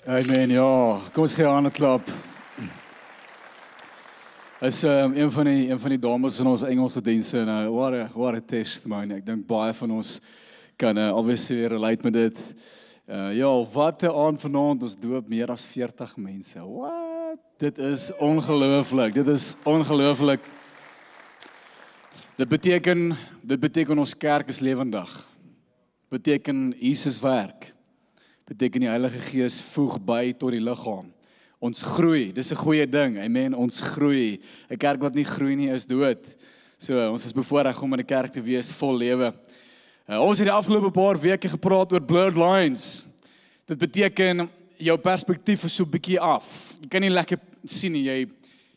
Amen, ja. Kom ons gee aan 'n klap. Is een van die dames in ons Engelse dienste en what a testimony. Ek dink baie van ons kan obviously relate met dit. Ja, wat 'n aand vanaand, ons doop meer as 40 mense. What? Dit is ongelooflik. Dit is ongelooflik. Dit beteken ons kerk is lewendig. Beteken Jesus werk. Beteken die Heilige Gees voeg by tot die liggaam. Ons groei, dis 'n goeie ding, amen, ons groei. 'n Kerk wat nie groei nie is dood. So, ons is bevoorreg om in 'n kerk te wees vol lewe. Ons het die afgelope paar weke gepraat oor blurred lines. Dit beteken, jou perspektief is so 'n bietjie af. Jy kan nie lekker sien nie,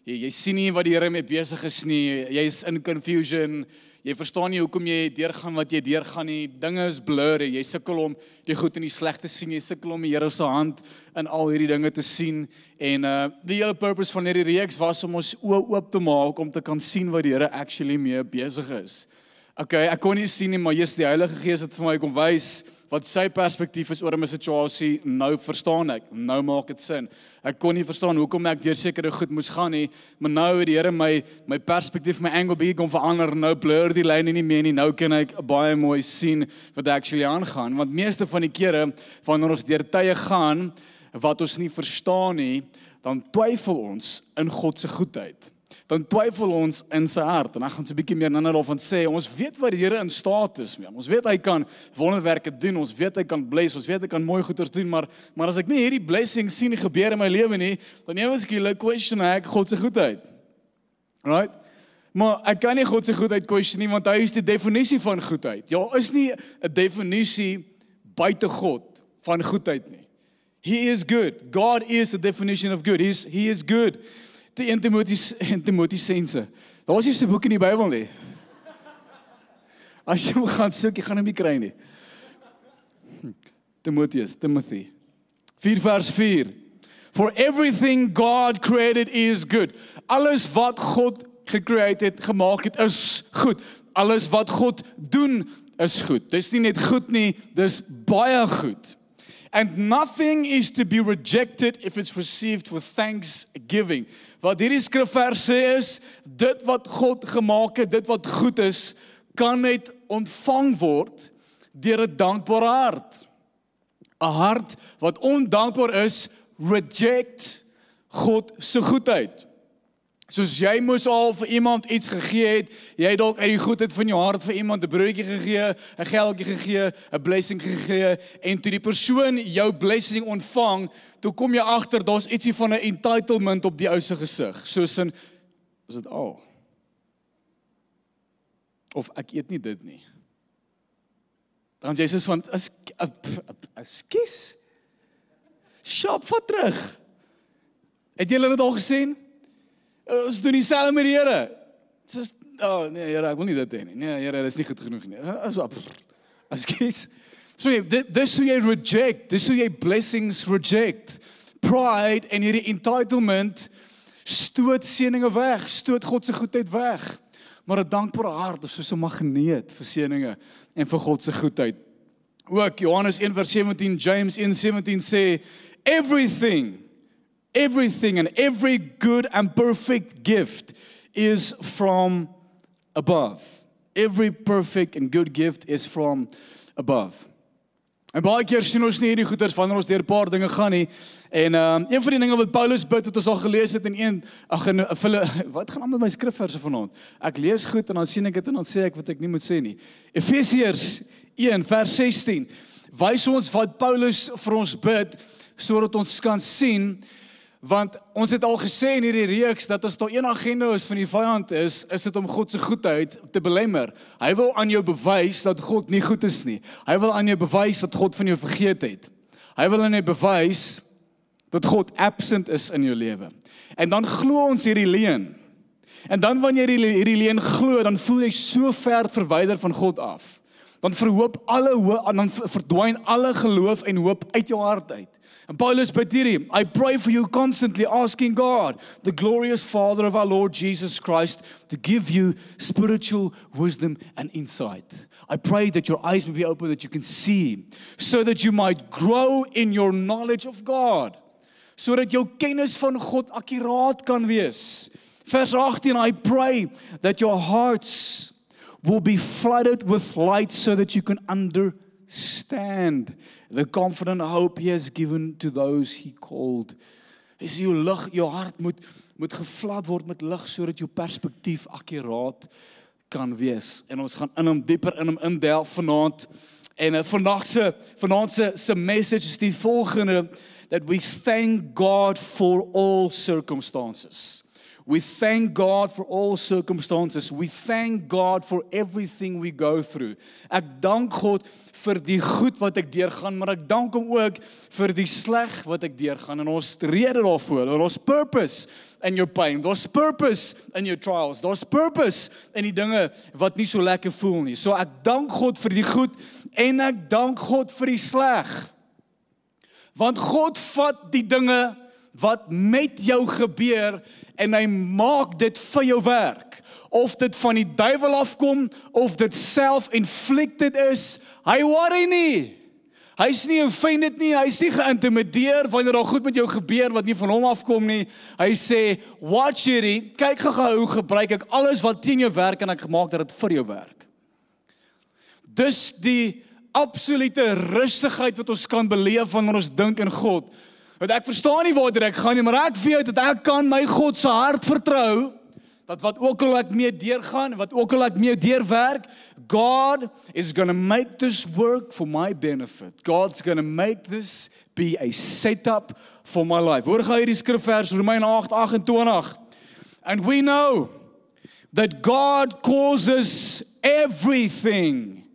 jy sien nie wat die Here mee besig is nie, jy is in confusion, jy verstaan nie hoekom jy deurgaan wat jy deurgaan nie, dinge is blurry, jy sukkel om die goed en die sleg te sien, jy sukkel om die Here se hand in al hierdie dinge te sien, en die hele purpose van hierdie reeks was om ons oë oop te maak, om te kan sien wat die Here actually mee besig is. Okay, ek kon nie sien nie, maar Jesus, die Heilige Gees het vir my kom wys, wat sy perspektief is oor 'n situasie, nou verstaan ek, nou maak dit sin. Ek kon nie verstaan hoekom ek deur sekere goed moes gaan nie, maar nou het die Here my perspektief, my angle bietjie kom verander, nou blur die lyne nie meer nie, nou kan ek baie mooi sien wat actually aangaan, want meeste van die kere, wanneer ons deur tye gaan, wat ons nie verstaan nie, dan twyfel ons in God se goedheid. Dan twyfel ons in sy hart, en ek gaan so 'n bietjie meer nou daarvan sê, ons weet wat die Here in staat is, ons weet hy kan wonderwerke doen, ons weet hy kan bless, ons weet hy kan mooi goeders doen, maar as ek nie hierdie blessing sien gebeur in my lewe nie, dan eweskielik question ek God se goedheid. Right? Maar ek kan nie God se goedheid question nie, want hy is die definisie van goedheid. Ja, is nie 'n definisie buite God van goedheid nie. He is good. God is the definition of good. He is good. Die 1 Timoteüsense. Daar is nie so 'n boek in die Bybel nie. As jy gaan soek, jy gaan hom nie kry nie. Timothy. 4 vers 4. For everything God created is good. Alles wat God gecreate het, gemaak het, is goed. Alles wat God doen, is goed. Dis nie net goed nie, dis baie goed. And nothing is to be rejected if it's received with thanksgiving. Wat hierdie skrifvers sê is, dit wat God gemaak het, dit wat goed is, kan net ontvang word deur 'n dankbare hart. 'n Hart wat ondankbaar is, reject God se goedheid. Soos jy moes al vir iemand iets gegee het, jy dalk uit die goedheid van jou hart vir iemand 'n broodjie gegee, 'n geldjie gegee, 'n blessing gegee, en toe die persoon jou blessing ontvang, toe kom jy agter, daar's ietsie van 'n entitlement op die ou se gesig, soos in, is dit al? Of ek eet nie dit nie. Dan jy soos van, ekskuus? Shop, vat terug. Het julle dit al gesien? Ons doen dieselfde met die Here. Soos, nee Here, ek wil nie dit hê nie. Nee Here, dit is nie goed genoeg nie. Ekskuus. So dis hoe jy reject, dis hoe jy blessings reject. Pride en hierdie entitlement stoot seëninge weg, stoot God se goedheid weg. Maar 'n dankbare hart is soos 'n magneet vir seëninge en vir God se goedheid. Ook Johannes 1 vers 17, James 1:17 sê, Everything and every good and perfect gift is from above. Every perfect and good gift is from above. En baie keer sien ons nie hierdie goeders wanneer ons deur 'n paar dinge gaan nie. En een van die dinge wat Paulus bid, het ons al gelees het wat gaan aan met my skrifverse vanaand? Ek lees goed en dan sien ek dit en dan sê ek wat ek nie moet sê nie. Efesiërs 1 vers 16 wys ons wat Paulus vir ons bid, sodat ons kan sien. Want ons het al gesê in hierdie reeks, dat as daar een agenda is van die vyand is dit om God se goedheid te belemmer. Hy wil aan jou bewys dat God nie goed is nie. Hy wil aan jou bewys dat God van jou vergeet het. Hy wil aan jou bewys dat God absent is in jou lewe. En dan glo ons hierdie leuen. En dan wanneer jy hierdie leuen glo, dan voel jy so ver verwyder van God af. dan verdwyn alle geloof en hoop uit jou hart uit. And Paulus bid hierdie, I pray for you constantly, asking God, the glorious Father of our Lord Jesus Christ, to give you spiritual wisdom and insight. I pray that your eyes may be open, that you can see, so that you might grow in your knowledge of God. Sodat jou kennis van God akkuraat kan wees. Vers 18, I pray that your hearts will be flooded with light so that you can understand the confident hope He has given to those He called. Hy sê jou hart moet gevlad word met lig sodat jou perspektief akkuraat kan wees. En ons gaan dieper in hom indelf vanaand. En vanaand se message is die volgende, that we thank God for all circumstances. We thank God for all circumstances. We thank God for everything we go through. Ek dank God vir die goed wat ek deurgaan, maar ek dank hom ook vir die sleg wat ek deurgaan. En ons rede daarvoor, ons purpose in your pain, there's purpose in your trials, there's purpose in die dinge wat nie so lekker voel nie. So ek dank God vir die goed en ek dank God vir die sleg. Want God vat die dinge wat met jou gebeur en hy maak dit vir jou werk. Of dit van die duiwel afkom, of dit self-inflicted is, hy worry nie. Hy's nie offended nie, hy's nie geïntimideer wanneer daar goed met jou gebeur wat nie van hom afkom nie. Hy sê, watch hierdie, kyk gou gebruik ek alles wat teen jou werk en ek gemaak dat dit vir jou werk. Dis die absolute rustigheid wat ons kan beleef wanneer ons dink in God. Want ek verstaan nie waar ek gaan nie, maar ek weet dat ek kan my God se hart vertrou, dat wat ook al ek mee deurgaan, wat ook al ek mee deurwerk, God is going to make this work for my benefit. God's going to make this be a setup for my life. Hoor gou hierdie skrifvers, Romeine 8:28. And we know that God causes everything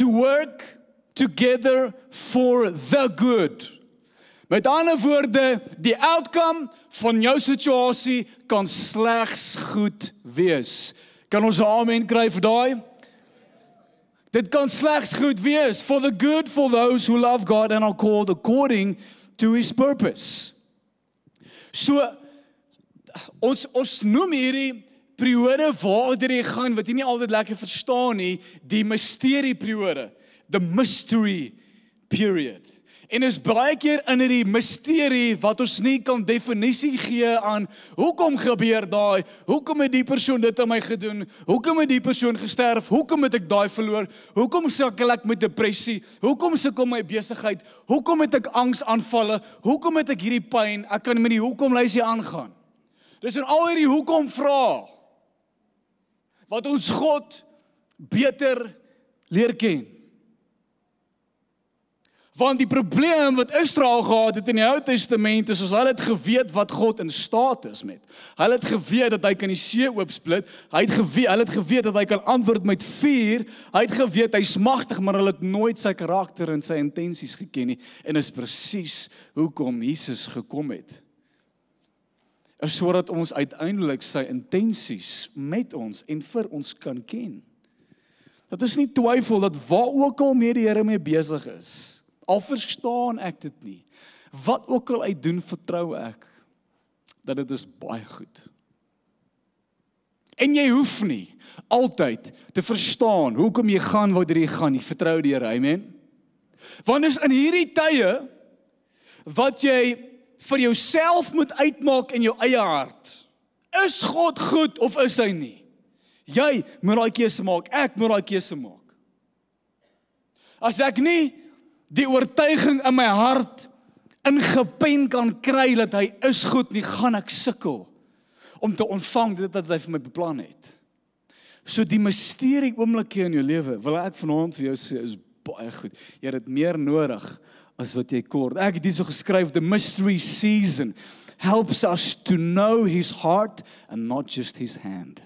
to work together for the good. Met ander woorde, die outcome van jou situasie kan slegs goed wees. Kan ons 'n amen kry vir daai? Dit kan slegs goed wees. For the good for those who love God and are called according to His purpose. So, ons noem hierdie periode waardeur jy gaan, wat jy nie altyd lekker verstaan nie, die mysterieperiode, the mystery period. En is baie keer in hierdie misterie wat ons nie kan definisie gee aan hoekom gebeur daai, hoekom het die persoon dit aan my gedoen, hoekom het die persoon gesterf, hoekom het ek daai verloor, hoekom sukkel ek met depressie, hoekom sukkel my besigheid, hoekom het ek angsaanvalle, hoekom het ek hierdie pyn, ek kan met die hoekom lysie aangaan. Dis in al hierdie hoekom vra wat ons God beter leer ken. Want die probleem wat Israel gehad het in die Ou Testament is, hulle het geweet wat God in staat is met. Hulle het geweet dat hy kan die see oopsplit, hulle het geweet dat hy kan antwoord met vuur, hy het geweet hy's magtig, maar hulle het nooit sy karakter en sy intensies geken nie, en is presies hoekom Jesus gekom het. Is sodat ons uiteindelik sy intensies met ons en vir ons kan ken. Dat is nie twyfel dat waar ook al mee die Here mee besig is, al verstaan ek dit nie, wat ook al hy doen, vertrou ek, dat dit is baie goed. En jy hoef nie altyd te verstaan, hoekom jy gaan, waar jy gaan nie, vertrou die Here, amen? Want is in hierdie tye, wat jy vir jouself moet uitmaak in jou eie hart, is God goed of is hy nie? Jy moet daai keuse maak, ek moet daai keuse maak. As ek nie die oortuiging in my hart ingepen kan kry dat hy is goed nie, gaan ek sukkel om te ontvang dit wat hy vir my beplan het. So die misterie oomblikke in jou lewe, wil ek vanaand vir jou sê, is baie goed. Jy het dit meer nodig as wat jy kort. Ek het hier so geskryf, the mystery season helps us to know His heart and not just His hand.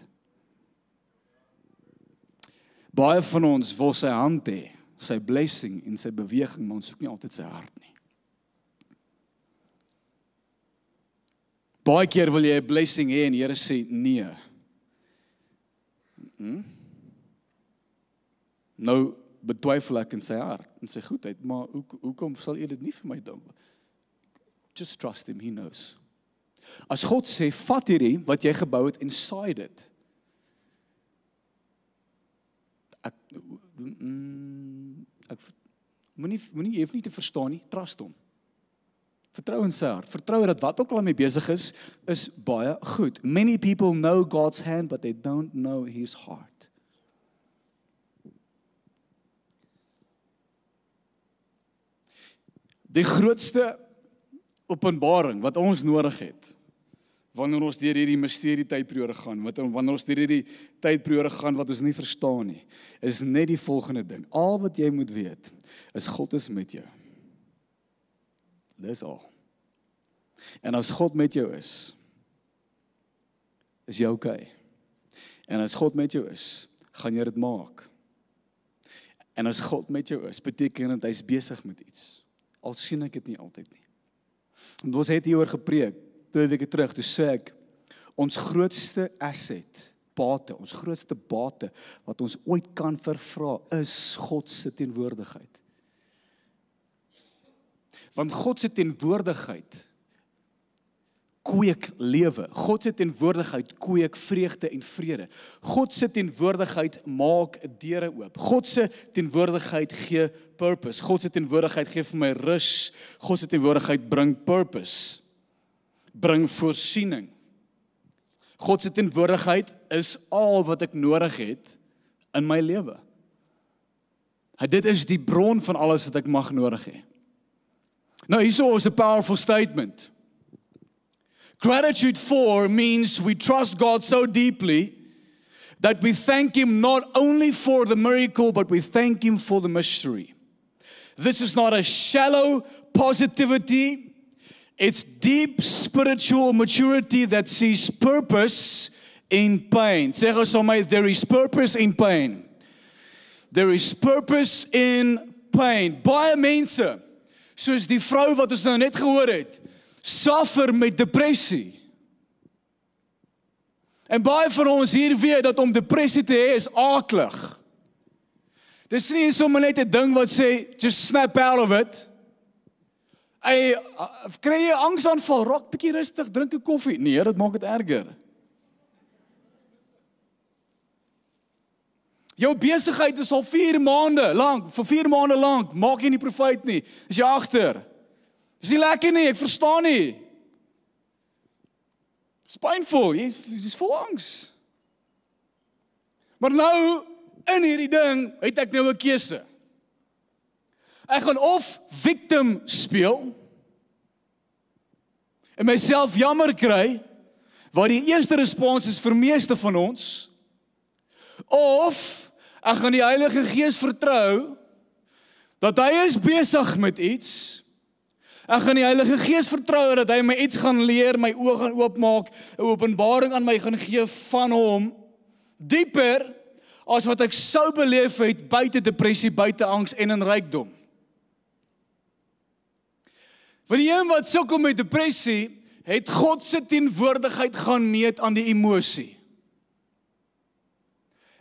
Baie van ons wil sy hand hê, sy blessing en sy beweging, maar ons soek nie altyd sy hart nie. Baie keer wil jy 'n blessing hê en die Here sê nee. Nou betwyfel ek in sy hart, in sy goedheid, maar hoekom sal jy dit nie vir my doen? Just trust him, he knows. As God sê, vat hierdie wat jy gebou het en saai dit. Jy hoef nie te verstaan nie, trust hom. Vertrou in sy hart, vertrou dat wat ook al mee besig is baie goed. Many people know God's hand, but they don't know his heart. Die grootste openbaring wat ons nodig het, wanneer ons deur hierdie misterie tydperiode gaan, wanneer ons deur hierdie tydperiode gaan wat ons nie verstaan nie, is net die volgende ding. Al wat jy moet weet, is God is met jou. Dis al. En as God met jou is jy okay. En as God met jou is, gaan jy dit maak. En as God met jou is, beteken dit hy is besig met iets. Al sien ek dit nie altyd nie. Want ons het hieroor gepreek, 2 weke terug, toe sê ek, ons grootste asset, ons grootste bate, wat ons ooit kan vervra, is God se teenwoordigheid. Want God se teenwoordigheid kweek lewe. God se teenwoordigheid kweek vreugde en vrede. God se teenwoordigheid maak deure oop. God se teenwoordigheid gee purpose. God se teenwoordigheid gee vir my rus. God se teenwoordigheid bring purpose. Bring voorsiening. God se teenwoordigheid is al wat ek nodig het in my lewe. Dit is die bron van alles wat ek mag nodig hê. Nou, hierso is 'n powerful statement. Gratitude for means we trust God so deeply that we thank Him not only for the miracle, but we thank Him for the mystery. This is not a shallow positivity. It's deep spiritual maturity that sees purpose in pain. Sê gou saam met my, there is purpose in pain. There is purpose in pain. Baie mense, soos die vrou wat ons nou net gehoor het, suffer met depressie. En baie van ons hier weet dat om depressie te hê is aaklig. Dis nie sommer net 'n ding wat sê, just snap out of it. Kry jy angsaanval, raak bietjie rustig, drink 'n koffie. Nee, dit maak dit erger. Jou besigheid is al 4 maande lank, vir 4 maande lank, maak jy nie profijt nie. Is jy agter? Dis nie lekker nie, ek verstaan nie. Dis pynvol, jy is vol angs. Maar nou, in hierdie ding, het ek nou 'n keuse. Ek gaan of victim speel, en myself jammer kry, wat die eerste respons is vir meeste van ons, of ek gaan die Heilige Gees vertrou, dat hy is besig met iets. Ek gaan die Heilige Gees vertrou, dat hy my iets gaan leer, my oë gaan oopmaak, 'n openbaring aan my gaan gee van hom, dieper, as wat ek sou beleef het, buite depressie, buite angs en in rykdom. Want die een wat sukkel met depressie, het God se teenwoordigheid gaan meet aan die emosie.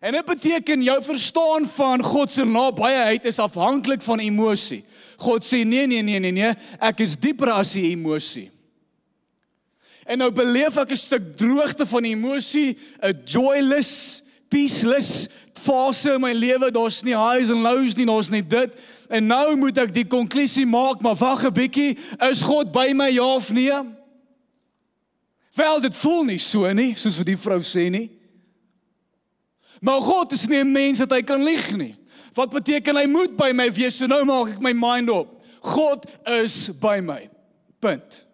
En dit beteken jou verstaan van God se nabyheid is afhanklik van emosie. God sê nee, ek is dieper as die emosie. En nou beleef ek 'n stuk droogte van emosie, 'n joyless, peaceless fase in my lewe, daar's nie highs en lows nie, daar's net dit. En nou moet ek die konklusie maak, maar wag 'n bietjie, is God by my ja of nee? Wel, dit voel nie so nie, soos wat die vrou sê nie. Maar God is nie 'n mens dat hy kan lieg nie. Wat beteken hy moet by my wees? So nou maak ek my mind op. God is by my. Punt.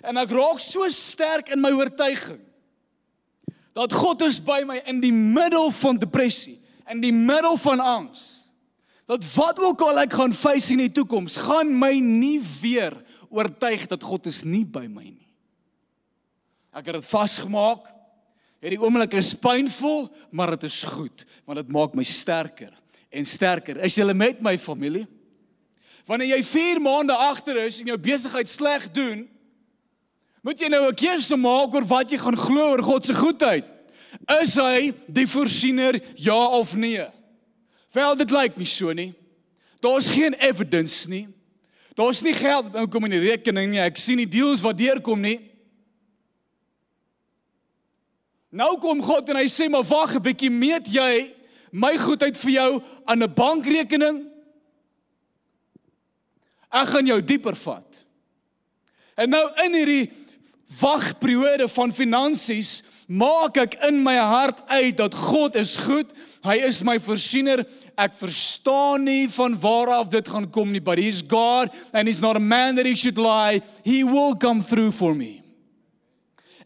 En ek raak so sterk in my oortuiging dat God is by my in die middel van depressie, in die middel van angs. Dat wat ook al ek gaan face in die toekoms, gaan my nie weer oortuig dat God is nie by my nie. Ek het dit vasgemaak. Hierdie oomblik is pynvol, maar dit is goed, want dit maak my sterker en sterker. Is julle met my familie? Wanneer jy 4 maande agter is en jou besigheid sleg doen, moet jy nou 'n keuse maak oor wat jy gaan glo oor God se goedheid. Is hy die voorsiener, ja of nee? Wel, dit lyk nie so nie. Daar is geen evidence nie. Daar is nie geld wat kom in die rekening nie. Ek sien die deals wat deurkom nie. Nou kom God en hy sê, maar wag 'n bietjie, meet jy my goedheid vir jou aan 'n bankrekening? Ek gaan jou dieper vat. En nou in hierdie wagperiode van finansies, maak ek in my hart uit dat God is goed, hy is my voorsiener, ek verstaan nie van waar af dit gaan kom nie, but he's God, and he's not a man that he should lie, he will come through for me.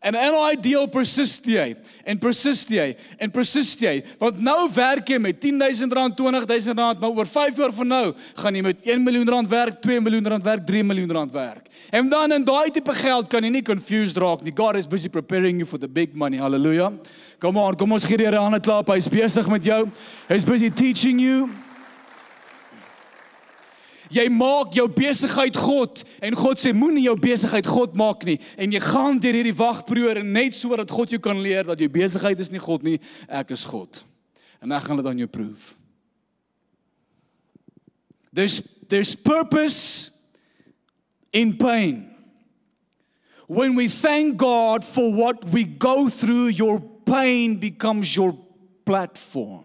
En in daai deel persist jy, en persist jy, en persist jy, want nou werk jy met R10,000, R20,000, maar oor 5 jaar van nou, gaan jy met R1 miljoen werk, R2 miljoen werk, R3 miljoen werk. En dan in daai tipe geld kan jy nie confused raak nie. God is busy preparing you for the big money, hallelujah. Come on, kom ons gee die Here 'n hande klap, hy is besig met jou, he's busy teaching you. Jy maak jou besigheid God, en God sê, moenie jou besigheid God maak nie, en jy gaan deur hierdie wagperiode net so dat God jou kan leer, dat jou besigheid is nie God nie, ek is God. En ek gaan dit aan jou prove. There's purpose in pain. When we thank God for what we go through, your pain becomes your platform.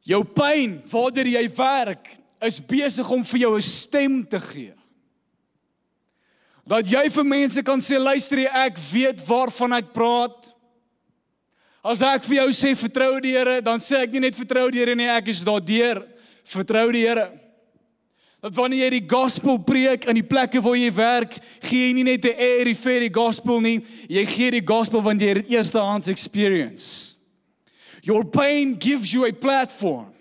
Jou pyn, waardeur jy werk, is besig om vir jou 'n stem te gee. Dat jy vir mense kan sê, luister jy, ek weet waarvan ek praat. As ek vir jou sê, vertrou die Here, dan sê ek nie net vertrou die Here nie, ek is daardeur, vertrou die Here. Dat wanneer jy die gospel preek in die plekke waar jy werk, gee jy nie net 'n airy-fairy gospel nie, jy gee die gospel want jy het dit eerstehands experience. Your pain gives you a platform.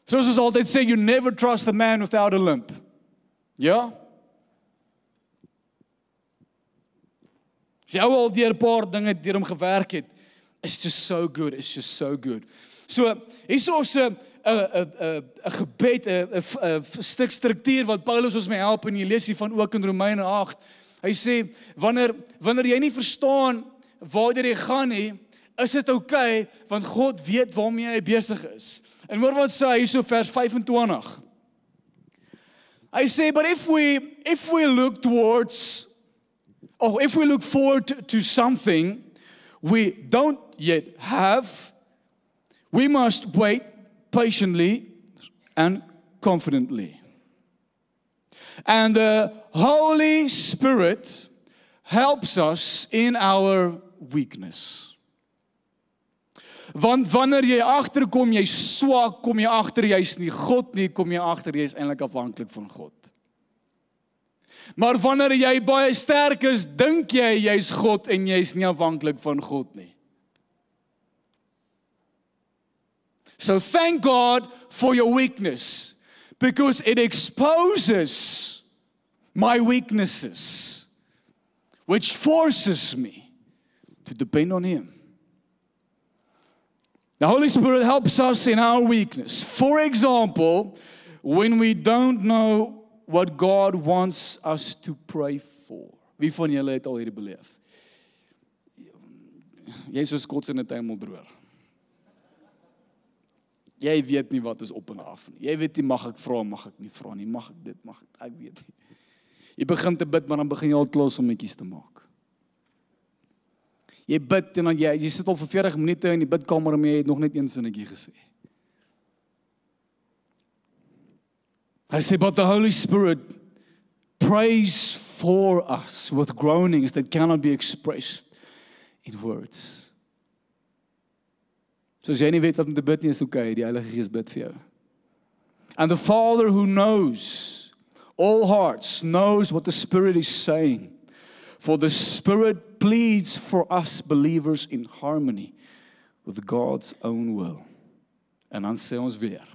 Soos ons altyd sê, you never trust a man without a limp. Ja? As jy al deur 'n paar dinge deur hom gewerk het, it's just so good, it's just so good. So, hier is ons 'n gebed, 'n stuk struktuur wat Paulus ons mee help, en jy lees hier van ook in Romeine 8. Hy sê, wanneer jy nie verstaan waartoe jy gaan nie, is dit okay, want God weet waarmee hy besig is. En hoor wat sê hy so vers 25. Hy sê, but if we look forward to something we don't yet have, we must wait patiently and confidently. And the Holy Spirit helps us in our weakness. Want wanneer jy agterkom, jy's swak, kom jy agter jy's nie God nie, kom jy agter jy's eintlik afhanklik van God. Maar wanneer jy baie sterk is, dink jy jy's God en jy's nie afhanklik van God nie. So thank God for your weakness, because it exposes my weaknesses, which forces me to depend on Him. The Holy Spirit helps us in our weakness. For example, when we don't know what God wants us to pray for. Wie van julle het al hierdie beleef? Jy is soos God se hemeldraer. Jy weet nie wat is op en af nie. Jy weet nie, mag ek vra, mag ek nie vra nie, mag ek dit, mag ek weet nie. Jy begin te bid, maar dan begin jy al klosommetjies te maak. Jy bid en dan jy sit al vir 40 minute in die bidkamer en jy het nog net een sinnetjie gesê. I say, but the Holy Spirit prays for us with groanings that cannot be expressed in words. So as jy nie weet wat om te bid nie, is okay, die Heilige Gees bid vir jou. And the Father who knows all hearts knows what the Spirit is saying. For the Spirit pleads for us believers in harmony with God's own will. En dan sê ons weer,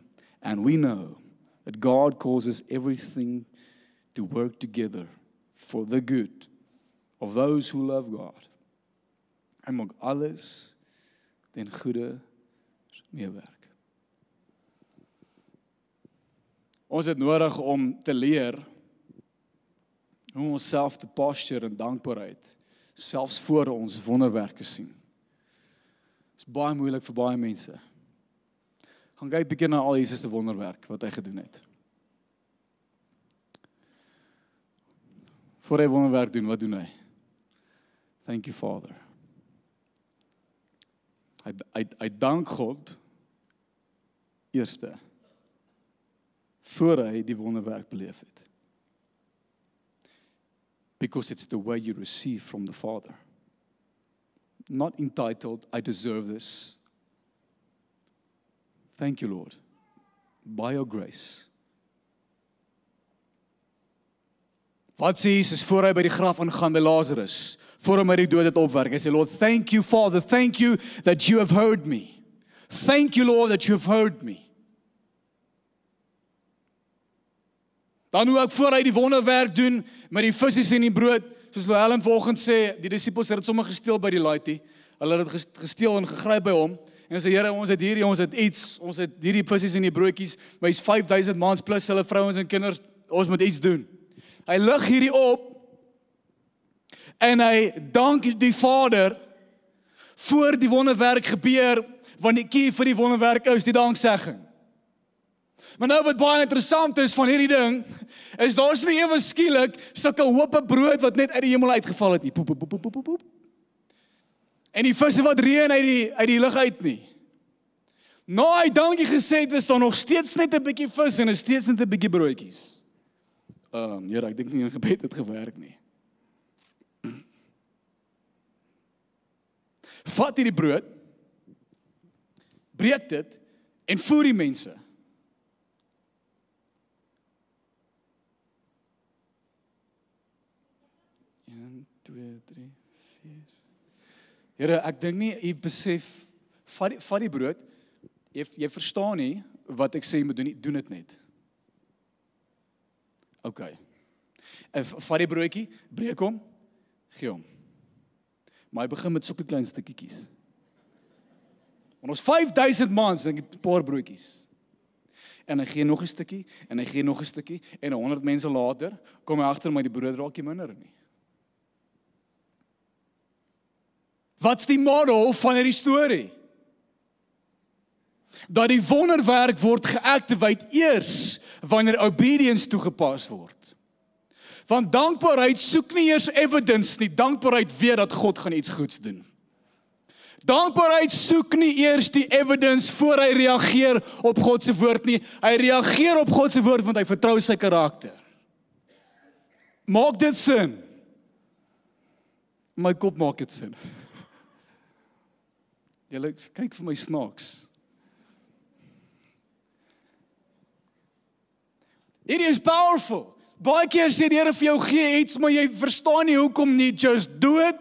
and we know that God causes everything to work together for the good of those who love God. Hy maak alles ten goeie meewerk. Ons het nodig om te leer hoe ons self te posture in dankbaarheid selfs voor ons wonderwerke sien. Dit is baie moeilik vir baie mense. Gaan kyk bietjie na al Jesus se wonderwerk wat hy gedoen het. Voor hy wonderwerk doen, wat doen hy? Thank you, Father. Hy dank God eerste, voor hy die wonderwerk beleef het. Because it's the way you receive from the Father. Not entitled, I deserve this. Thank you, Lord. By your grace. Wat sê Jesus voor hy by die graf aangaan by Lazarus? Voor hom uit die dood het opwek. Hy sê, Lord, thank you, Father. Thank you that you have heard me. Thank you, Lord, that you have heard me. Dan hoe ek voor hy die wonderwerk doen met die visse en die brood, soos Helen vanoggend sê, die disippels het dit sommer gesteel by die laaitjie. Hulle het dit gesteel en gegryp by hom. En hy sê, Here, ons het hierdie visse en die broodjies, maar hy's 5000 mans plus hulle vrouens en kinders, ons moet iets doen. Hy lig hierdie op en hy dank die Vader voor die wonderwerk gebeur, want die key vir die wonderwerk is die danksegging. Maar nou wat baie interessant is van hierdie ding, is daar's nie ewe skielik sulke hope brood wat net uit die hemel uitgeval het nie. Poep, poep, poep, poep, poep. En die visse wat reën uit die lug uit nie. Nou hy dankie gesê het, is daar nog steeds net 'n bietjie vis en is steeds net 'n bietjie broodjies. Here, ek dink nie in gebed het gewerk nie. Vat hierdie brood, breek dit en voer die mense. Here, ek dink nie, jy besef, vat die brood, jy verstaan nie wat ek sê jy moet doen nie, doen dit net. OK. Vat die broodjie, breek hom, gee hom. Maar hy begin met sulke klein stukkietjies. Want ons 5000 mans, en 'n paar broodjies. En hy gee nog 'n stukkie, en hy gee nog 'n stukkie, en 100 mense later, kom hy agter my die brood raak nie minder nie. Wat's die model van hierdie storie? Dat die wonderwerk word geactivate eers wanneer obedience toegepas word. Want dankbaarheid soek nie eers evidence nie, dankbaarheid weet dat God gaan iets goeds doen. Dankbaarheid soek nie eers die evidence voor hy reageer op God se woord nie, hy reageer op God se woord want hy vertrou sy karakter. Maak dit sin? My kop maak dit sin. Julle kyk vir my snaaks. It is powerful. Baie keer sê die Here vir jou gee iets, maar jy verstaan nie hoekom nie, just do it.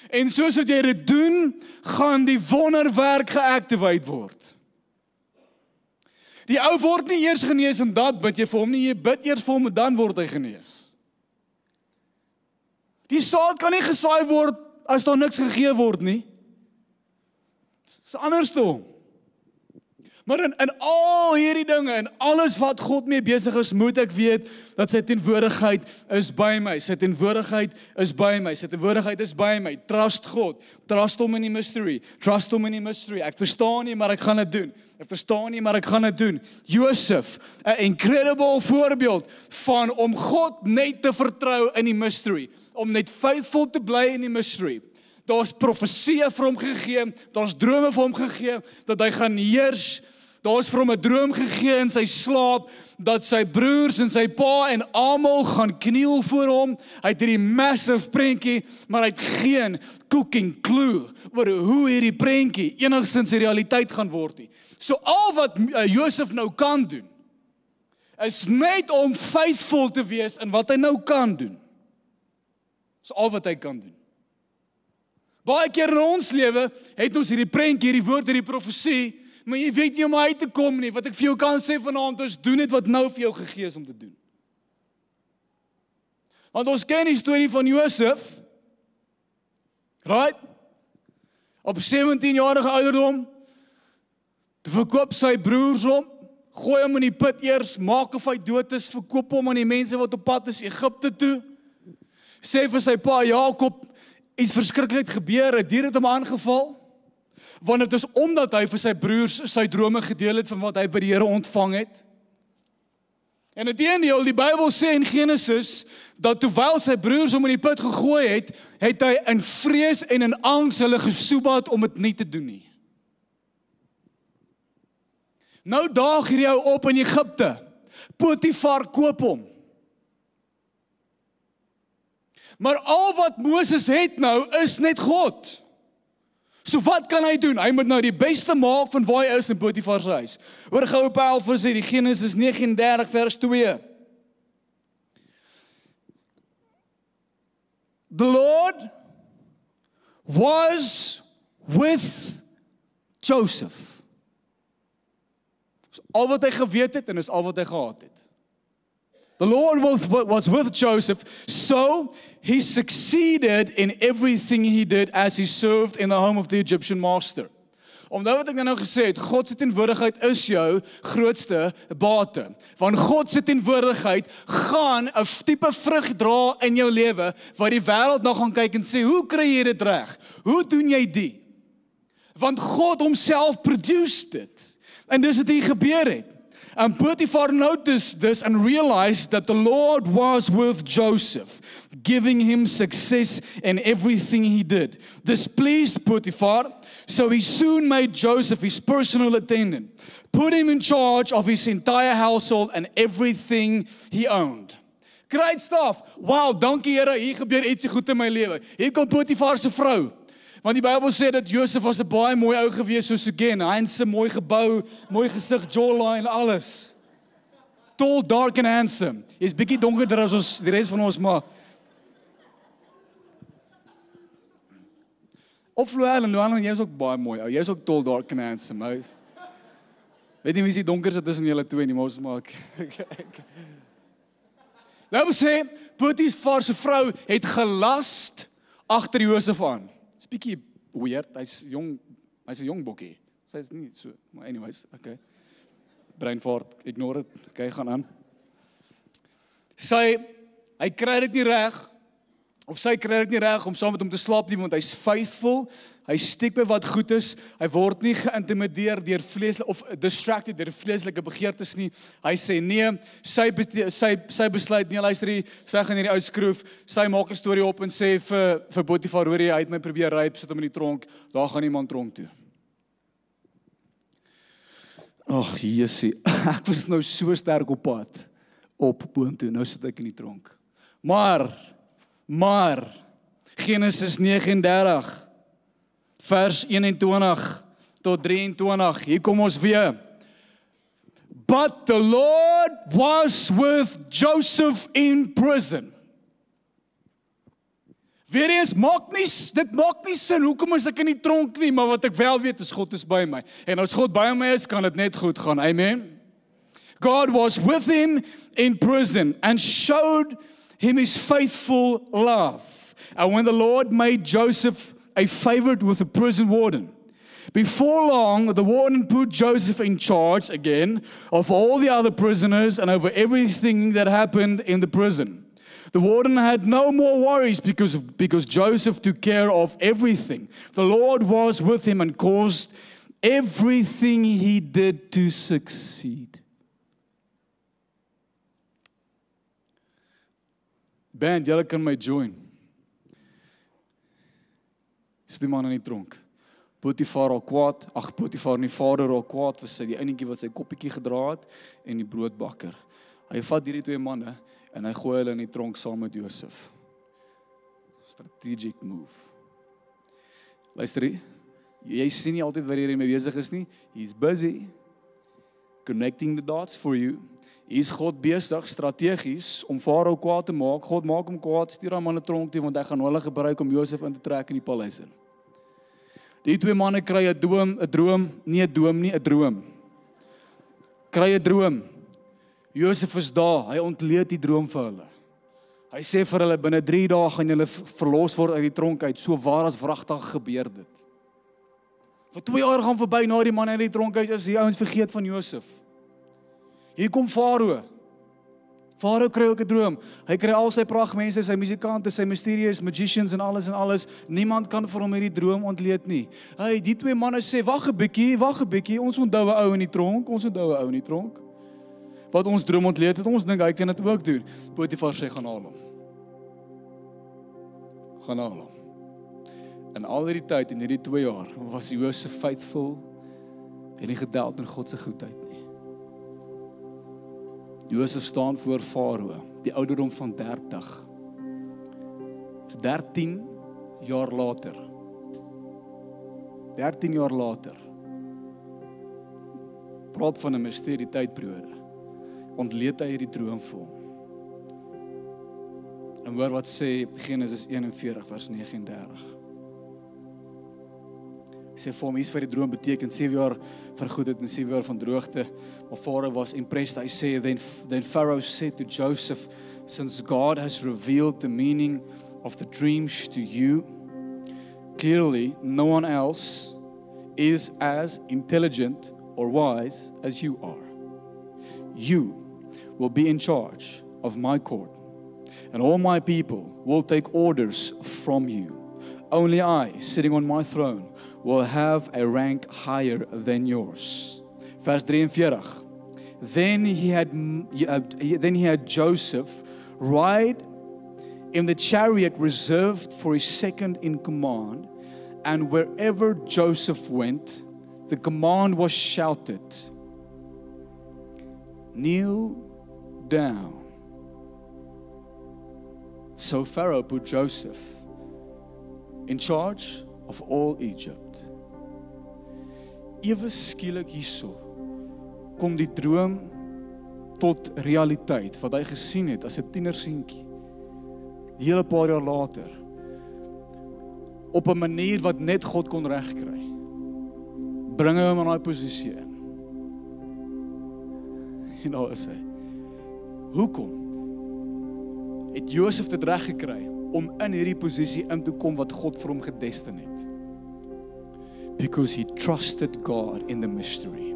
En soos wat jy dit doen, gaan die wonderwerk geactivate word. Die ou word nie eers genees en dat bid jy vir hom nie, jy bid eers vir hom en dan word hy genees. Die saad kan nie gesaai word as daar niks gegee word nie. Dit is andersom. Maar in al hierdie dinge, en alles wat God mee besig is, moet ek weet, dat sy teenwoordigheid is by my, sy teenwoordigheid is by my, sy teenwoordigheid is by my, trust God, trust hom in die mystery, trust hom in die mystery, ek verstaan nie, maar ek gaan dit doen, ek verstaan nie, maar ek gaan dit doen. Josef, 'n incredible voorbeeld van om God net te vertrou in die mystery, om net faithful te bly in die mystery. Daar's profeseë vir hom gegee, daar's drome vir hom gegee, dat hy gaan heers. Daar's vir hom 'n droom gegee in sy slaap, dat sy broers en sy pa en almal gaan kniel voor hom. Hy het hierdie massive prentjie, maar hy het geen cooking clue oor hoe hierdie prentjie enigstens 'n realiteit gaan word nie. So al wat Josef nou kan doen, is net om faithful te wees in wat hy nou kan doen. Dis al wat hy kan doen. Baie keer in ons lewe het ons hierdie prentjie, hierdie woord, hierdie profesie, maar jy weet nie om uit te kom nie. Wat ek vir jou kan sê vanaand is, doen net wat nou vir jou gegee is om te doen. Want ons ken die storie van Josef, right? Op 17-jarige ouderdom, te verkoop sy broers hom, gooi hom in die put eers, maak of hy dood is, verkoop hom aan die mense wat op pad is Egipte toe, sê vir sy pa Jakob, iets verskriklik gebeur, 'n dier het hom aangeval, want dit is omdat hy vir sy broers sy drome gedeel het van wat hy by die Here ontvang het. En inteendeel, die Bybel sê in Genesis, dat terwyl sy broers hom in die put gegooi het, het hy in vrees en in angs hulle gesoebat om dit nie te doen nie. Nou daag hierdie ou op in Egipte. Potifar koop hom. Maar al wat Moses het nou, is net God. So wat kan hy doen? Hy moet nou die beste maak van waar hy is in Potifar se huis. Hoor gou op 11 vers die Genesis 39 vers 2. The Lord was with Joseph. Dis al wat hy geweet het en is al wat hy gehad het. The Lord was with Joseph, so he succeeded in everything he did as he served in the home of the Egyptian master. Omdat wat ek nou gesê het, God se teenwoordigheid is jou grootste bate. Want God se teenwoordigheid gaan 'n tipe vrug dra in jou lewe, waar die wêreld nog gaan kyk en sê, hoe kry jy dit reg? Hoe doen jy dit? Want God homself produced dit. En dis wat hier gebeur het. And Potifar noticed this and realized that the Lord was with Joseph, giving him success in everything he did. This pleased Potifar, so he soon made Joseph his personal attendant, put him in charge of his entire household and everything he owned. Great stuff. Wow, dankie Here, hier gebeur ietsie goed in my lewe. Hier kom Potifar se vrou. Want die Bybel sê dat Josef was 'n baie mooi ou gewees, soos again, handsome, mooi gebou, mooi gesig, jawline, alles. Tall, dark and handsome. Hy's bietjie donkerder as ons, die res van ons, maar. Of Luan, jy's ook baie mooi ou. Jy's ook tall, dark and handsome, ou. Weet nie wie is die donkerste tussen julle twee nie, maar ons maak. Nou sê, Potifar se vrou het gelast agter Josef aan. Bietjie weird, hy's 'n jong bokkie. Sy's nie so, maar anyways, okay. Breinvaart, ignore dit, okay, gaan aan. Hy kry dit nie reg, of sy kry dit nie reg om saam met hom te slaap nie, want hy's faithful, hy stiek by wat goed is, hy word nie geïntimideer deur vleeslike, of distracted deur vleeslike begeertes nie, hy sê nee, sy besluit, nee luister hier, sy gaan hierdie ou skroef, sy maak 'n storie op en sê vir Potifar, hoor jy, hy het my probeer rape, sit hom in die tronk, daar gaan iemand tronk toe. Ag, Jesusie, ek was nou so sterk op pad, op boontoe, nou sit ek in die tronk. Maar, Genesis 39, vers 21 tot 23, hier kom ons weer. But the Lord was with Joseph in prison. Weer eens, dit maak nie sin, hoekom is ek in die tronk nie, maar wat ek wel weet is, God is by my. En as God by my is, kan dit net goed gaan, amen. God was with him in prison and showed him his faithful love. And when the Lord made Joseph a favorite with the prison warden, before long, the warden put Joseph in charge again of all the other prisoners and over everything that happened in the prison. The warden had no more worries because Joseph took care of everything. The Lord was with him and caused everything he did to succeed. Band, julle kan my join. Is die man in die tronk. Potifar al kwaad, Potifar en die vader al kwaad vir sy, die enetjie wat sy koppietjie gedra het, en die broodbakker. Hy vat hierdie twee manne, en hy gooi hulle in die tronk saam met Josef. Strategic move. Luister, jy sien nie altyd wat hierin mee besig is nie, he's busy, connecting the dots for you. Is God besig, strategies, om Farao kwaad te maak. God maak hom kwaad, stuur hom aan 'n tronk toe, want hy gaan hulle gebruik om Josef in te trek in die paleis in. Die twee manne kry 'n droom. Kry 'n droom. Josef is daar, hy ontleed die droom vir hulle. Hy sê vir hulle, binne 3 dae gaan julle verlos word uit die tronk uit, so waar as wragtig gebeur dit. Vir 2 jaar gaan verby na die man uit die tronk uit, is die ouens vergeet van Josef. Hier kom Farao. Farao kry ook 'n droom. Hy kry al sy pragtmense, sy musikante, sy mysterious magicians en alles. Niemand kan vir hom hierdie droom ontleed nie. Hey, die twee manne sê, wag 'n bietjie, ons onthou 'n ou in die tronk. Wat ons droom ontleed het, ons dink hy kan dit ook doen. Potifar sê, gaan haal hom. En al hierdie tyd, in hierdie 2 jaar, was Josef faithful en nie gedoubt in God se goedheid nie. Josef staan voor Farao, die ouderdom van 30. So 13 jaar later. 13 jaar later. Praat van 'n misterie tydperiode. Ontleed hy hierdie droom vir hom. En hoor wat sê Genesis 41 vers 39. Sê vir hom, hier's vir die droom beteken 7 jaar van goedheid en 7 jaar van droogte. Maar Farao was impressed. Hy sê, then Pharaoh said to Joseph, since God has revealed the meaning of the dreams to you, clearly no one else is as intelligent or wise as you are. You will be in charge of my court, and all my people will take orders from you. Only I, sitting on my throne, will have a rank higher than yours. Vers 43. Then he had Joseph ride in the chariot reserved for his second in command, and wherever Joseph went, the command was shouted, kneel down. So Pharaoh put Joseph in charge of all Egypt. Ewe skielik hierso kom die droom tot realiteit wat hy gesien het as 'n tienerseentjie. Die hele paar jaar later op 'n manier wat net God kon regkry. Bring hom in daai posisie in. En nou is hy. Hoekom het Josef dit reg gekry om in hierdie posisie in te kom wat God vir hom gedestin het? Because he trusted God in the mystery.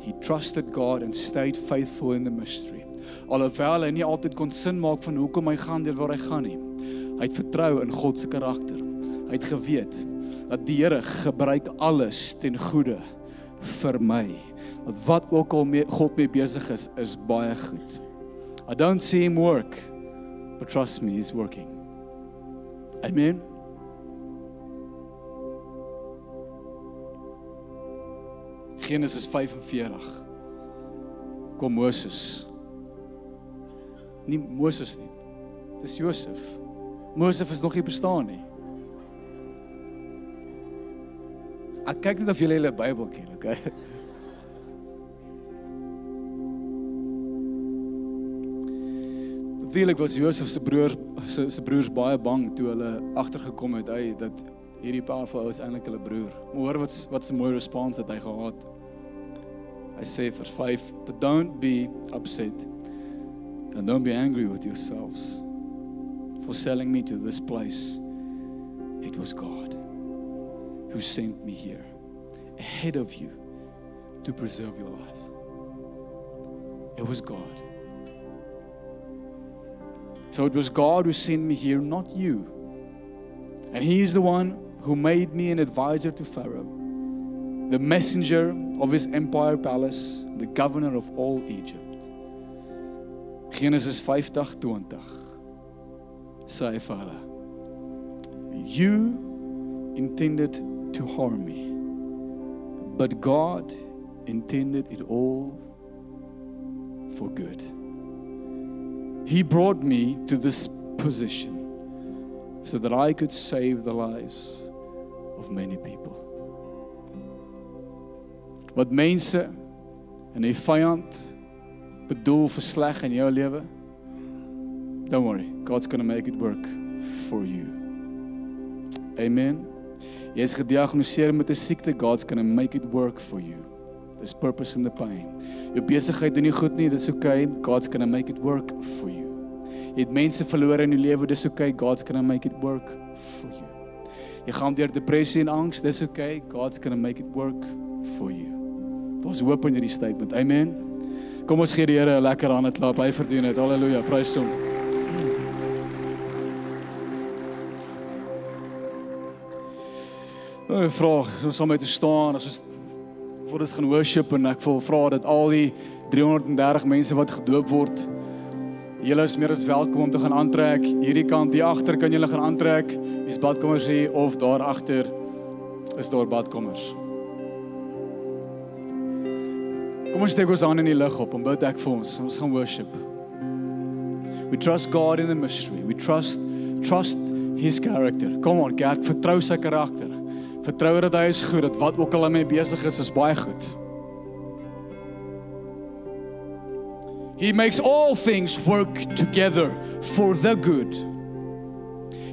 He trusted God and stayed faithful in the mystery. Alhoewel hy nie altyd kon sin maak van hoekom hy gaan deur waar hy gaan nie. Hy het vertrou in God se karakter. Hy het geweet dat die Here gebruik alles ten goeie vir my. Wat ook al God mee besig is baie goed. I don't see him work, but trust me, he's working. Amen. Genesis 45. Kom Moses. Nie Moses nie. Dis Josef. Moses is nog nie bestaan nie. Ek kyk net of julle hulle Bybel ken, okay? Natuurlik was Josef se broers baie bang toe hulle agtergekom het dat hierdie powerful is eintlik hulle broer. Maar hoor wat 'n mooi respons het hy gehad. Hy sê vers 5, but don't be upset and don't be angry with yourselves for selling me to this place. It was God who sent me here ahead of you to preserve your life. It was God. So it was God who sent me here, not you. And he is the one who made me an advisor to Pharaoh, the messenger of his empire palace, the governor of all Egypt. Genesis 50:20. Sê vir hulle, you intended to harm me, but God intended it all for good. He brought me to this position so that I could save the lives of many people. Wat mense en 'n vyand bedoel vir sleg in jou lewe, don't worry, God's going to make it work for you. Amen. Jy is gediagnoseer met 'n siekte, God's going to make it work for you. There's purpose in the pain. Jou besigheid doen nie goed nie, dis okay, God's going to make it work for you. Jy het mense verloor in jou lewe, dis okay, God's going to make it work for you. Jy gaan deur depressie en angs, dis okay, God's going to make it work for you. Daar's hoop in hierdie statement. Amen. Kom ons gee die Here 'n lekker hande klap. Hy verdien dit. Halleluja. Prys hom. Ek vra, ons sal met te staan, as ons voor ons gaan worship, en ek wil vra dat al die 330 mense wat gedoop word, julle is meer as welkom om te gaan aantrek. Hierdie kant, hier agter kan julle gaan aantrek. Dis badkamers hier, of daar agter is daar badkamers. Kom ons steek ons aan in die lig op, en bid ek vir ons. Ons gaan worship. We trust God in the mystery. We trust His character. Come on, Gert, vertrou sy karakter. Vertrou dat hy is goed, dat wat ook al hy mee besig is baie goed. He makes all things work together for the good.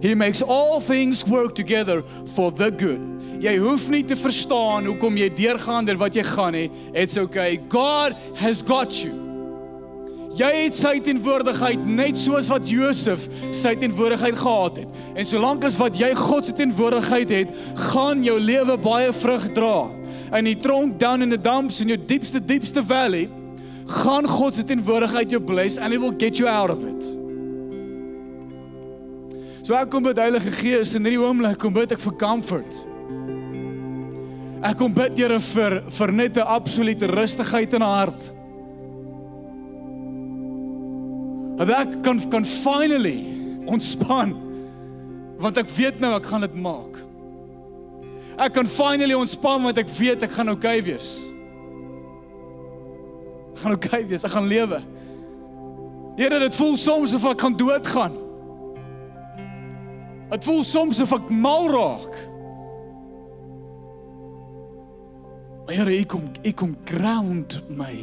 He makes all things work together for the good. Jy hoef nie te verstaan hoekom jy deurgaan deur wat jy gaan nie. It's okay. God has got you. Jy het sy teenwoordigheid net soos wat Josef sy teenwoordigheid gehad het. En solank as wat jy God se teenwoordigheid het, gaan jou lewe baie vrug dra. In die tronk, down in the dumps, in jou diepste valley, gaan God se teenwoordigheid jou bless and He will get you out of it. So ek kom bid Heilige Gees in hierdie oomblik, kom bid ek vir comfort. Ek kom bid Here vir net 'n absolute rustigheid in haar hart. Dat ek kan finally ontspan, want ek weet nou ek gaan dit maak. Ek kan finally ontspan want ek weet ek gaan okay wees. Ek gaan okay wees, ek gaan lewe. Here, dit voel soms of ek gaan doodgaan. Dit voel soms of ek mal raak. Maar Here, U kom ground my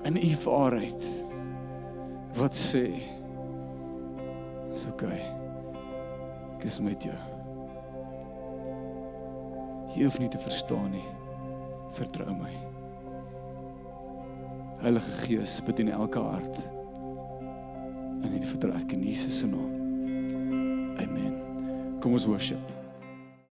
in U waarheid wat sê, is okay, ek is met jou. Jy hoef nie te verstaan nie, vertrou my. Heilige Gees, bedien elke hart in hierdie vertrek in Jesus se naam. Amen. Kom ons worship.